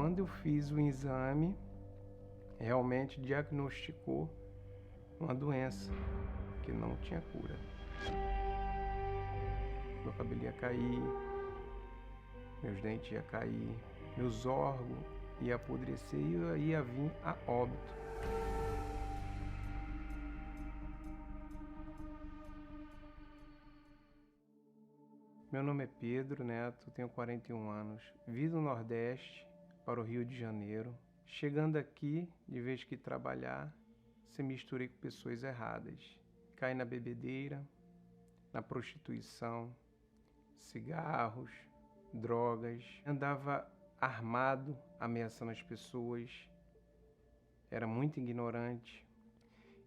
quando eu fiz o exame, realmente diagnosticou uma doença que não tinha cura. Meu cabelo ia cair, meus dentes iam cair, meus órgãos iam apodrecer e eu ia vir a óbito. Meu nome é Pedro Neto, tenho 41 anos, vivo no Nordeste para o Rio de Janeiro. Chegando aqui, de vez que trabalhar, se misturei com pessoas erradas. Caí na bebedeira, na prostituição, cigarros, drogas. Andava armado, ameaçando as pessoas. Era muito ignorante.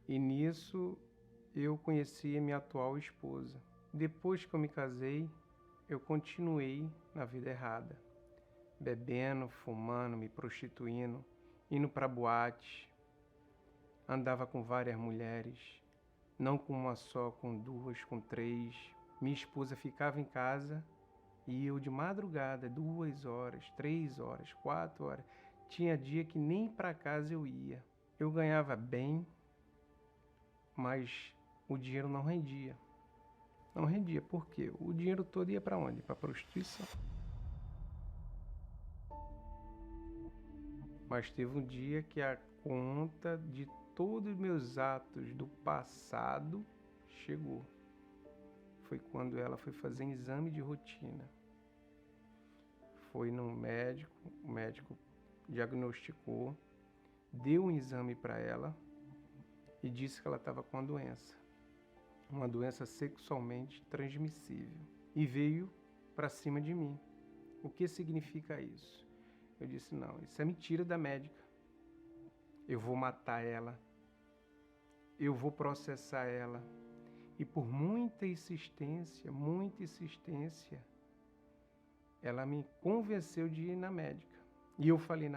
E nisso eu conheci a minha atual esposa. Depois que eu me casei, eu continuei na vida errada, bebendo, fumando, me prostituindo, indo para boate, andava com várias mulheres, não com uma só, com duas, com três. Minha esposa ficava em casa e eu de madrugada, 2 horas, 3 horas, 4 horas. Tinha dia que nem para casa eu ia. Eu ganhava bem, mas o dinheiro não rendia. Não rendia, por quê? O dinheiro todo ia para onde? Para a prostituição. Mas teve um dia que a conta de todos os meus atos do passado chegou. Foi quando ela foi fazer exame de rotina. Foi no médico, o médico diagnosticou, deu um exame para ela e disse que ela estava com uma doença sexualmente transmissível, e veio para cima de mim. O que significa isso? Eu disse, não, isso é mentira da médica. Eu vou matar ela, eu vou processar ela. E por muita insistência, ela me convenceu de ir na médica. E eu falei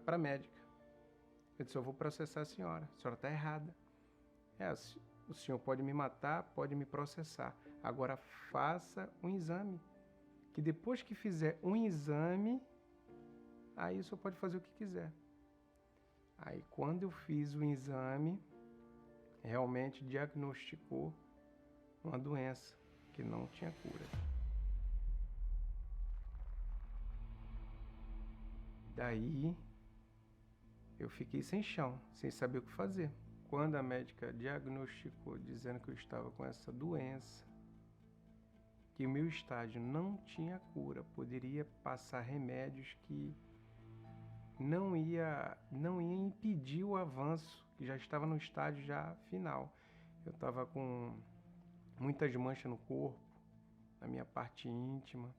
para a médica, eu disse, eu vou processar a senhora está errada. O senhor pode me matar, pode me processar. Agora faça um exame, que depois que fizer um exame, aí o senhor pode fazer o que quiser. Aí quando eu fiz o exame, realmente diagnosticou uma doença que não tinha cura. Daí eu fiquei sem chão, sem saber o que fazer. Quando a médica diagnosticou, dizendo que eu estava com essa doença, que o meu estágio não tinha cura, poderia passar remédios que não ia impedir o avanço, que já estava no estágio já final. Eu estava com muitas manchas no corpo, na minha parte íntima,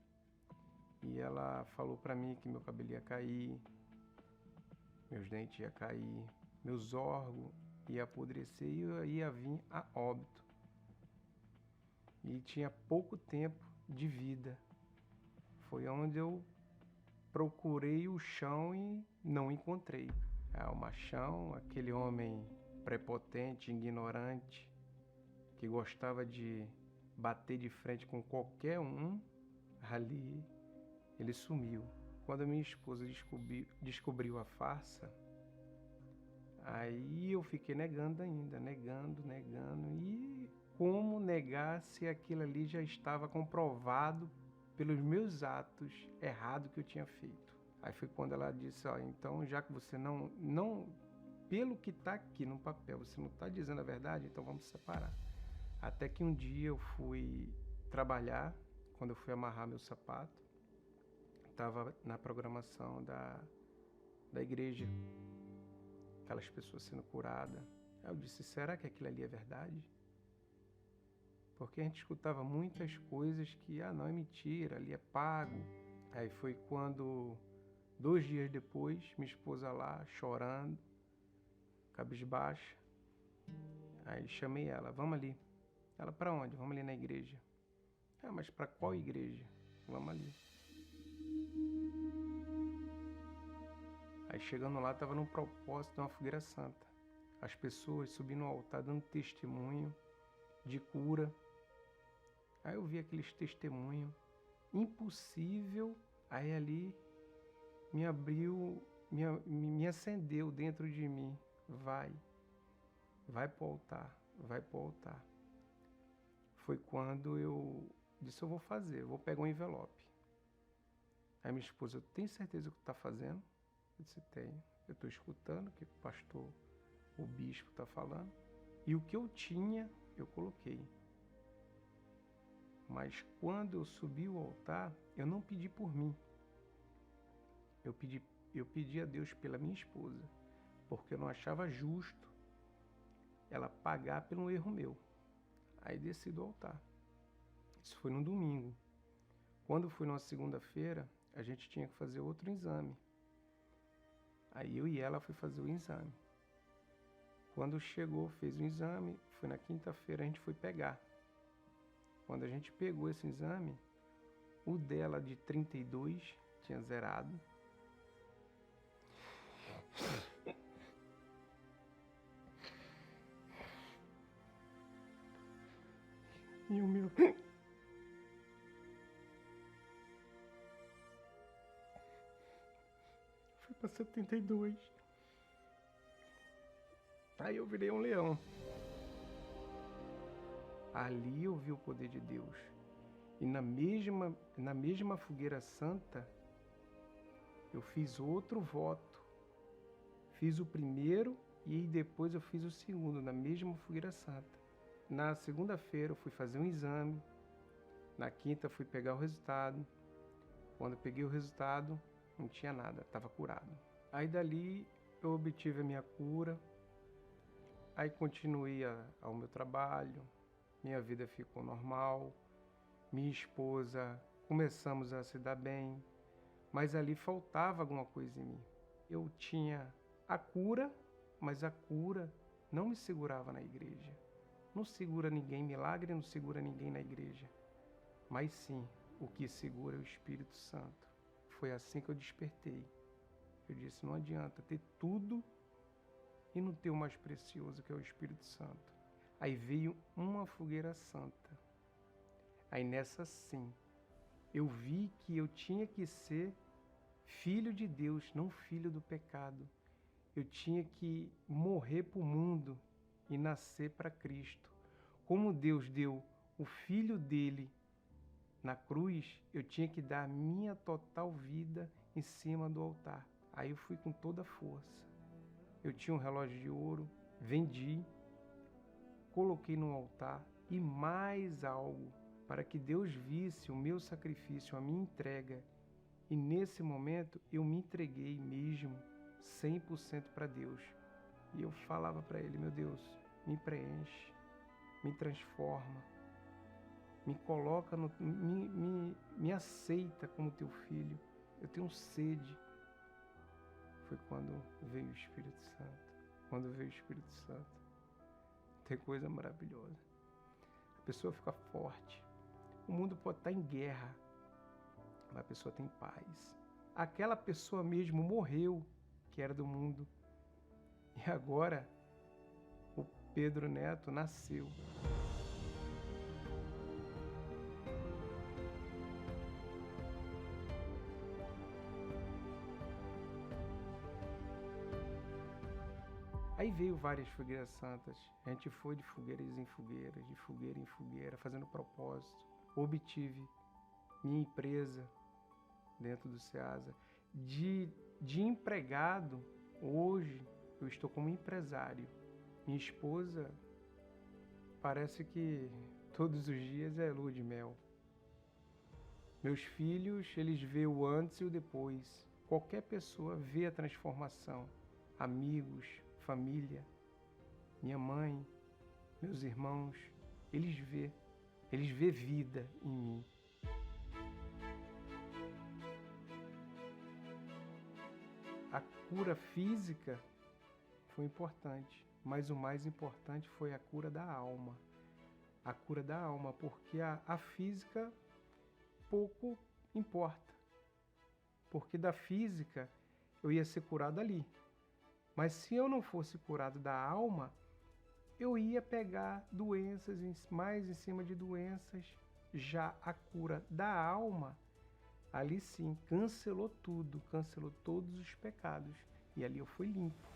e ela falou para mim que meu cabelo ia cair, meus dentes iam cair, meus órgãos ia apodrecer e eu ia vir a óbito. E tinha pouco tempo de vida. Foi onde eu procurei o chão e não encontrei. O machão, aquele homem prepotente, ignorante, que gostava de bater de frente com qualquer um, ali ele sumiu. Quando a minha esposa descobriu a farsa, aí eu fiquei negando ainda, negando, e como negar se aquilo ali já estava comprovado pelos meus atos errados que eu tinha feito. Aí foi quando ela disse, então já que você não pelo que está aqui no papel, você não está dizendo a verdade, então vamos separar. Até que um dia eu fui trabalhar, quando eu fui amarrar meu sapato, estava na programação da igreja, aquelas pessoas sendo curadas. Aí eu disse, será que aquilo ali é verdade? Porque a gente escutava muitas coisas que, não, é mentira, ali é pago. Aí foi quando, 2 dias depois, minha esposa lá, chorando, cabisbaixa. Aí chamei ela, vamos ali. Ela, para onde? Vamos ali na igreja. Mas para qual igreja? Vamos ali. Aí chegando lá, estava num propósito de uma fogueira santa. As pessoas subindo no altar, dando testemunho de cura. Aí eu vi aqueles testemunhos, impossível. Aí ali me abriu, me acendeu dentro de mim. Vai pro altar, vai pro altar. Foi quando eu disse, eu vou fazer, eu vou pegar um envelope. Aí minha esposa, tem certeza que tu tá fazendo? Eu disse, tenho. Eu estou escutando o que o pastor, o bispo está falando. E o que eu tinha, eu coloquei. Mas quando eu subi o altar, eu não pedi por mim. Eu pedi a Deus pela minha esposa, porque eu não achava justo ela pagar pelo erro meu. Aí desci do altar. Isso foi no domingo. Quando fui numa segunda-feira, a gente tinha que fazer outro exame. Aí eu e ela fui fazer o exame. Quando chegou, fez o exame, foi na quinta-feira, a gente foi pegar. Quando a gente pegou esse exame, o dela de 32 tinha zerado. E o meu... foi para 72. Aí eu virei um leão. Ali eu vi o poder de Deus. E na mesma fogueira santa, eu fiz outro voto. Fiz o primeiro e depois eu fiz o segundo, na mesma fogueira santa. Na segunda-feira eu fui fazer um exame. Na quinta eu fui pegar o resultado. Quando eu peguei o resultado, não tinha nada, estava curado. Aí dali eu obtive a minha cura. Aí continuei ao meu trabalho, minha vida ficou normal, minha esposa, começamos a se dar bem, mas ali faltava alguma coisa em mim. Eu tinha a cura, mas a cura não me segurava na igreja. Não segura ninguém, milagre não segura ninguém na igreja. Mas sim, o que segura é o Espírito Santo. Foi assim que eu despertei. Eu disse, não adianta ter tudo e não ter o mais precioso, que é o Espírito Santo. Aí veio uma fogueira santa. Aí nessa sim, eu vi que eu tinha que ser filho de Deus, não filho do pecado. Eu tinha que morrer para o mundo e nascer para Cristo. Como Deus deu o Filho dele na cruz, eu tinha que dar a minha total vida em cima do altar. Aí eu fui com toda a força. Eu tinha um relógio de ouro, vendi, coloquei no altar e mais algo para que Deus visse o meu sacrifício, a minha entrega. E nesse momento eu me entreguei mesmo 100% para Deus. E eu falava para Ele, meu Deus, me preenche, me transforma, me coloca, me aceita como teu filho. Eu tenho sede. Foi quando veio o Espírito Santo. Quando veio o Espírito Santo, tem coisa maravilhosa. A pessoa fica forte. O mundo pode estar em guerra, mas a pessoa tem paz. Aquela pessoa mesmo morreu, que era do mundo. E agora, o Pedro Neto nasceu. Aí veio várias fogueiras santas. A gente foi de fogueiras em fogueiras, de fogueira em fogueira, fazendo propósito. Obtive minha empresa dentro do SEASA. De empregado, hoje eu estou como empresário. Minha esposa, parece que todos os dias é lua de mel. Meus filhos, eles vê o antes e o depois. Qualquer pessoa vê a transformação. Amigos, família, minha mãe, meus irmãos, eles vê vida em mim. A cura física foi importante, mas o mais importante foi a cura da alma. A cura da alma, porque a física pouco importa. Porque da física eu ia ser curado ali. Mas se eu não fosse curado da alma, eu ia pegar doenças mais em cima de doenças. Já a cura da alma, ali sim, cancelou tudo, cancelou todos os pecados. E ali eu fui limpo.